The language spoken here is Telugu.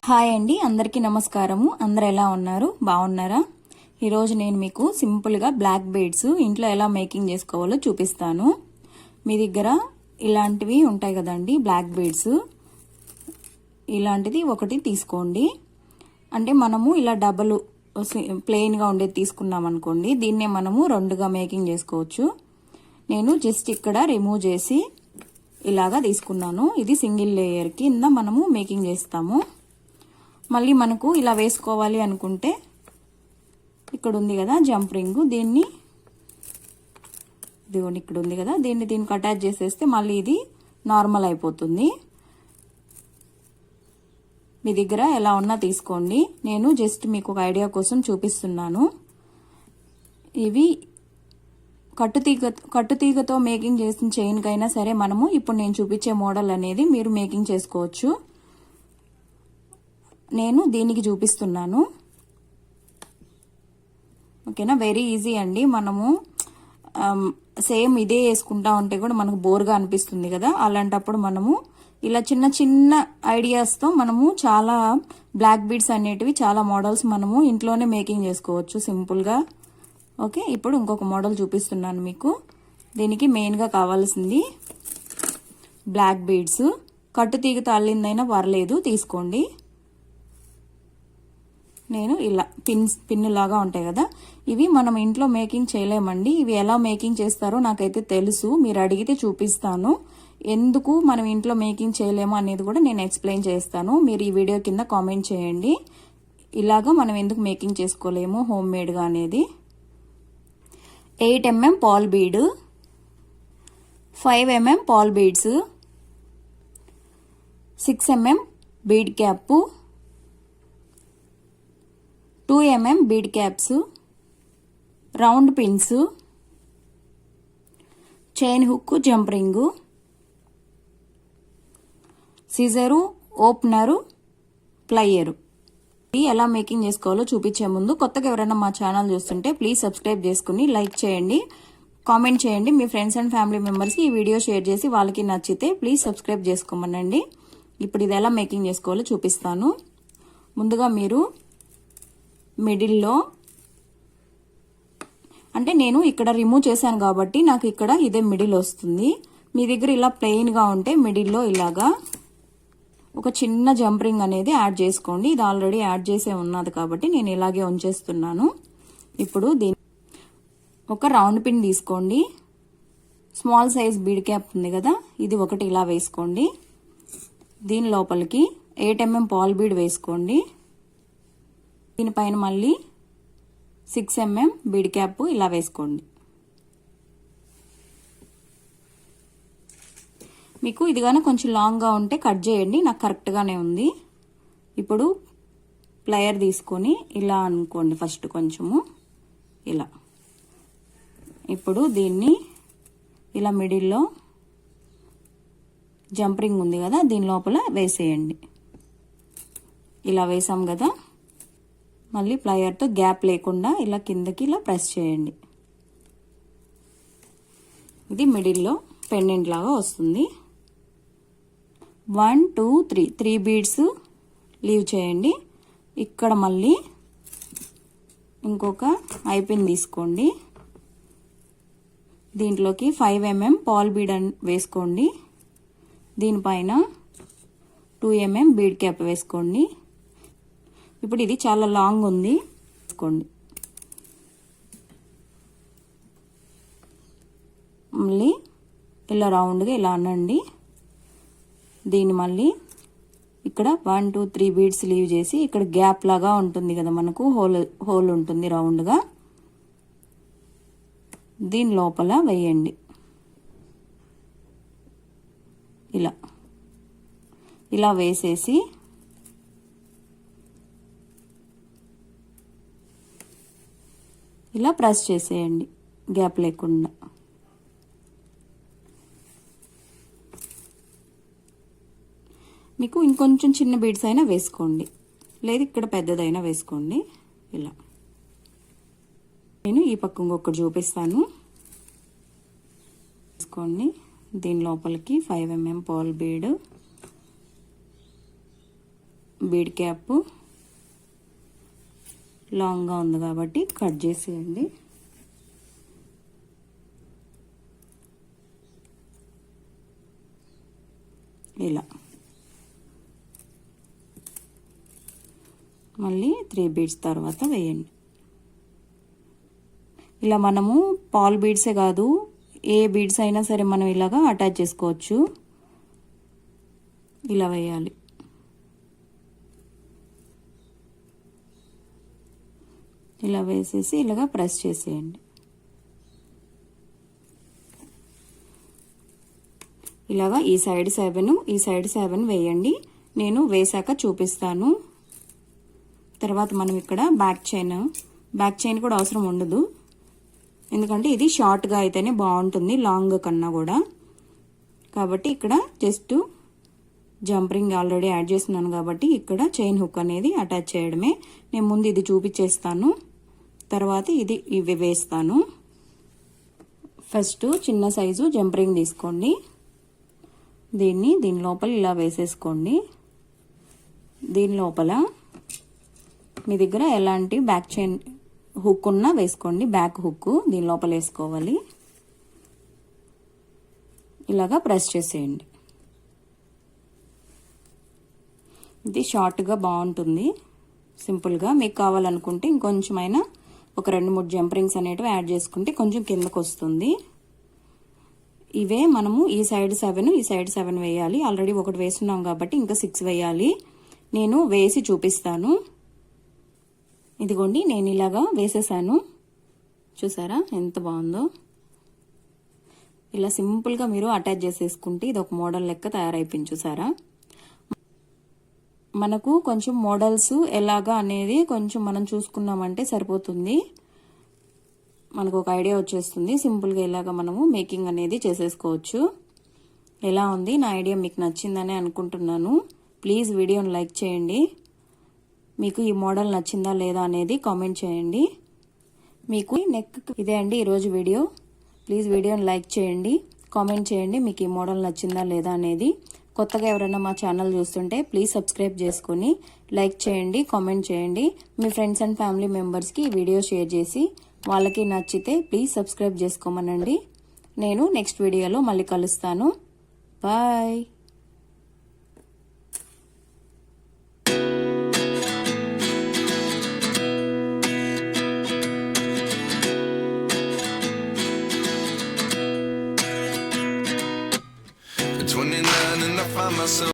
హాయ్ అండి, అందరికీ నమస్కారము. అందరు ఎలా ఉన్నారు? బాగున్నారా? ఈరోజు నేను మీకు సింపుల్గా బ్లాక్ బీడ్స్ ఇంట్లో ఎలా మేకింగ్ చేసుకోవాలో చూపిస్తాను. మీ దగ్గర ఇలాంటివి ఉంటాయి కదండి, బ్లాక్ బీడ్స్. ఇలాంటిది ఒకటి తీసుకోండి. అంటే మనము ఇలా డబల్ ప్లెయిన్గా ఉండేది తీసుకున్నాం అనుకోండి, దీన్నే మనము రెండుగా మేకింగ్ చేసుకోవచ్చు. నేను జస్ట్ ఇక్కడ రిమూవ్ చేసి ఇలాగా తీసుకున్నాను. ఇది సింగిల్ లేయర్ కింద మనము మేకింగ్ చేస్తాము. మళ్ళీ మనకు ఇలా వేసుకోవాలి అనుకుంటే ఇక్కడ ఉంది కదా జంప్ రింగ్, దీన్ని ఇదిగోండి ఇక్కడ ఉంది కదా, దీనికి అటాచ్ చేసేస్తే మళ్ళీ ఇది నార్మల్ అయిపోతుంది. మీ దగ్గర ఎలా ఉన్నా తీసుకోండి. నేను జస్ట్ మీకు ఒక ఐడియా కోసం చూపిస్తున్నాను. ఇవి కట్టుతీగతో మేకింగ్ చేసిన చైన్కైనా సరే మనము ఇప్పుడు నేను చూపించే మోడల్ అనేది మీరు మేకింగ్ చేసుకోవచ్చు. నేను దీనికి చూపిస్తున్నాను. ఓకేనా, వెరీ ఈజీ అండి. మనము సేమ్ ఇదే వేసుకుంటా ఉంటే కూడా మనకు బోర్గా అనిపిస్తుంది కదా, అలాంటప్పుడు మనము ఇలా చిన్న చిన్న ఐడియాస్తో మనము చాలా బ్లాక్ బీడ్స్ అనేటివి చాలా మోడల్స్ మనము ఇంట్లోనే మేకింగ్ చేసుకోవచ్చు సింపుల్గా. ఓకే, ఇప్పుడు ఇంకొక మోడల్ చూపిస్తున్నాను మీకు. దీనికి మెయిన్గా కావాల్సింది బ్లాక్ బీడ్స్. కట్టుతీగతో అల్లిందైనా పర్లేదు, తీసుకోండి. నేను ఇలా పిన్ లాగా ఉంటాయి కదా, ఇవి మనం ఇంట్లో మేకింగ్ చేయలేమండి. ఇవి ఎలా మేకింగ్ చేస్తారో నాకైతే తెలుసు, మీరు అడిగితే చూపిస్తాను. ఎందుకు మనం ఇంట్లో మేకింగ్ చేయలేము అనేది కూడా నేను ఎక్స్ప్లెయిన్ చేస్తాను. మీరు ఈ వీడియో కింద కామెంట్ చేయండి, ఇలాగా మనం ఎందుకు మేకింగ్ చేసుకోలేము హోమ్ మేడ్గా అనేది. 8 mm pearl bead, 5 mm pearl beads, 6 mm bead cap, 2 mm bead caps, round pins, chain hook, jump ring, scissor, opener, plier. ఎలా మేకింగ్ చేసుకోవాలో చూపించే ముందు కొత్తగా ఎవరైనా మా ఛానల్ చూస్తుంటే ప్లీజ్ సబ్స్క్రైబ్ చేసుకుని లైక్ చేయండి, కామెంట్ చేయండి. మీ ఫ్రెండ్స్ అండ్ ఫ్యామిలీ మెంబర్స్కి ఈ వీడియో షేర్ చేసి వాళ్ళకి నచ్చితే ప్లీజ్ సబ్స్క్రైబ్ చేసుకోమనండి. ఇప్పుడు ఇది ఎలా మేకింగ్ చేసుకోవాలో చూపిస్తాను. ముందుగా మీరు మిడిల్లో, అంటే నేను ఇక్కడ రిమూవ్ చేశాను కాబట్టి నాకు ఇక్కడ ఇదే మిడిల్ వస్తుంది. మీ దగ్గర ఇలా ప్లెయిన్గా ఉంటే మిడిల్లో ఇలాగా ఒక చిన్న జంప్ రింగ్ అనేది యాడ్ చేసుకోండి. ఇది ఆల్రెడీ యాడ్ చేసే ఉన్నది కాబట్టి నేను ఇలాగే ఉంచేస్తున్నాను. ఇప్పుడు దీని ఒక రౌండ్ పిన్ తీసుకోండి. స్మాల్ సైజ్ బీడ్ క్యాప్ ఉంది కదా, ఇది ఒకటి ఇలా వేసుకోండి. దీని లోపలికి 8 mm పాల్ బీడ్ వేసుకోండి. దీనిపైన మళ్ళీ 6 mm బీడ్ క్యాప్ ఇలా వేసుకోండి. మీకు ఇది కానీ కొంచెం లాంగ్గా ఉంటే కట్ చేయండి, నాకు కరెక్ట్గానే ఉంది. ఇప్పుడు ప్లయర్ తీసుకొని ఇలా అనుకోండి, ఫస్ట్ కొంచెము ఇలా. ఇప్పుడు దీన్ని ఇలా మిడిల్లో జంప్ రింగ్ ఉంది కదా, దీని లోపల వేసేయండి. ఇలా వేసాం కదా, మళ్ళీ ప్లయర్తో గ్యాప్ లేకుండా ఇలా కిందకి ఇలా ప్రెస్ చేయండి. ఇది మిడిల్లో పెండెంట్ లాగా వస్తుంది. 1 2 3 బీడ్స్ లీవ్ చేయండి. ఇక్కడ మళ్ళీ ఇంకొక ఐపిన్ తీసుకోండి. దీంట్లోకి 5 mm పాల్ బీడ్ వేసుకోండి. దీనిపైన 2 mm బీడ్ క్యాప్ వేసుకోండి. ఇప్పుడు ఇది చాలా లాంగ్ ఉంది, వేసుకోండి. మళ్ళీ ఇలా రౌండ్గా ఇలా అనండి. దీన్ని మళ్ళీ ఇక్కడ 1 2 3 బీడ్స్ లీవ్ చేసి ఇక్కడ గ్యాప్ లాగా ఉంటుంది కదా, మనకు హోల్ ఉంటుంది రౌండ్గా, దీని లోపల వేయండి. ఇలా వేసేసి ఇలా ప్రెస్ చేసేయండి గ్యాప్ లేకుండా. మీకు ఇంకొంచెం చిన్న బీడ్స్ అయినా వేసుకోండి, లేదు ఇక్కడ పెద్దదైనా వేసుకోండి. ఇలా నేను ఈ పక్క ఇంకొకటి చూపిస్తాను, వేసుకోండి. దీని లోపలికి 5 mm pearl bead bead cap లాంగ్గా ఉంది కాబట్టి కట్ చేసేయండి. ఇలా మళ్ళీ 3 బీడ్స్ తర్వాత వేయండి. ఇలా మనము పాల్ బీడ్సే కాదు, ఏ బీడ్స్ అయినా సరే మనం ఇలాగా అటాచ్ చేసుకోవచ్చు. ఇలా వేయాలి. ఇలా వేసేసి ఇలాగా ప్రెస్ చేసేయండి. ఇలాగా ఈ సైడ్ 7 ఈ సైడ్ 7 వేయండి. నేను వేసాక చూపిస్తాను. తర్వాత మనం ఇక్కడ బ్యాక్ చైన్ కూడా అవసరం ఉండదు, ఎందుకంటే ఇది షార్ట్గా అయితేనే బాగుంటుంది లాంగ్ కన్నా కూడా. కాబట్టి ఇక్కడ జస్ట్ జంపరింగ్ ఆల్రెడీ యాడ్ చేస్తున్నాను కాబట్టి ఇక్కడ చైన్ హుక్ అనేది అటాచ్ చేయడమే. నేను ముందు ఇది చూపించేస్తాను, తర్వాత ఇవి వేస్తాను. ఫస్ట్ చిన్న సైజు జంపరింగ్ తీసుకోండి. దీని లోపల ఇలా వేసేసుకోండి. దీని లోపల మీ దగ్గర ఎలాంటి బ్యాక్ చైన్ హుక్ ఉన్నా వేసుకోండి. బ్యాక్ హుక్ దీని లోపల వేసుకోవాలి. ఇలాగా ప్రెస్ చేసేయండి. ఇది షార్ట్గా బాగుంటుంది, సింపుల్గా. మీకు కావాలనుకుంటే ఇంకొంచెమైనా ఒక 2-3 జంపరింగ్స్ అనేటివి యాడ్ చేసుకుంటే కొంచెం కిందకు వస్తుంది. ఇవే మనము ఈ సైడ్ 7 ఈ సైడ్ 7 వేయాలి. ఆల్రెడీ ఒకటి వేస్తున్నాం కాబట్టి ఇంకా 6 వేయాలి. నేను వేసి చూపిస్తాను. ఇదిగోండి, నేను ఇలాగా వేసేసాను. చూసారా ఎంత బాగుందో? ఇలా సింపుల్గా మీరు అటాచ్ చేసేసుకుంటే ఇది ఒక మోడల్ లెక్క తయారైపోయింది. చూసారా? మనకు కొంచెం మోడల్స్ ఎలాగా అనేది కొంచెం మనం చూసుకున్నామంటే సరిపోతుంది, మనకు ఒక ఐడియా వచ్చేస్తుంది. సింపుల్గా ఇలాగా మనము మేకింగ్ అనేది చేసేసుకోవచ్చు. ఎలా ఉంది నా ఐడియా? మీకు నచ్చిందని అనుకుంటున్నాను. ప్లీజ్ వీడియోని లైక్ చేయండి. మీకు ఈ మోడల్ నచ్చిందా లేదా అనేది కామెంట్ చేయండి. మీకు నెక్ ఇదే అండి ఈరోజు వీడియో. ప్లీజ్ వీడియోని లైక్ చేయండి, కామెంట్ చేయండి మీకు ఈ మోడల్ నచ్చిందా లేదా అనేది. కొత్తగా ఎవరైనా మా ఛానల్ చూస్తుంటే ప్లీజ్ సబ్స్క్రైబ్ చేసుకొని లైక్ చేయండి, కామెంట్ చేయండి. మీ ఫ్రెండ్స్ అండ్ ఫ్యామిలీ మెంబర్స్కి ఈ వీడియో షేర్ చేసి వాళ్ళకి నచ్చితే ప్లీజ్ సబ్స్క్రైబ్ చేసుకోమనండి. నేను నెక్స్ట్ వీడియోలో మళ్ళీ కలుస్తాను. Bye. At 29 and I find myself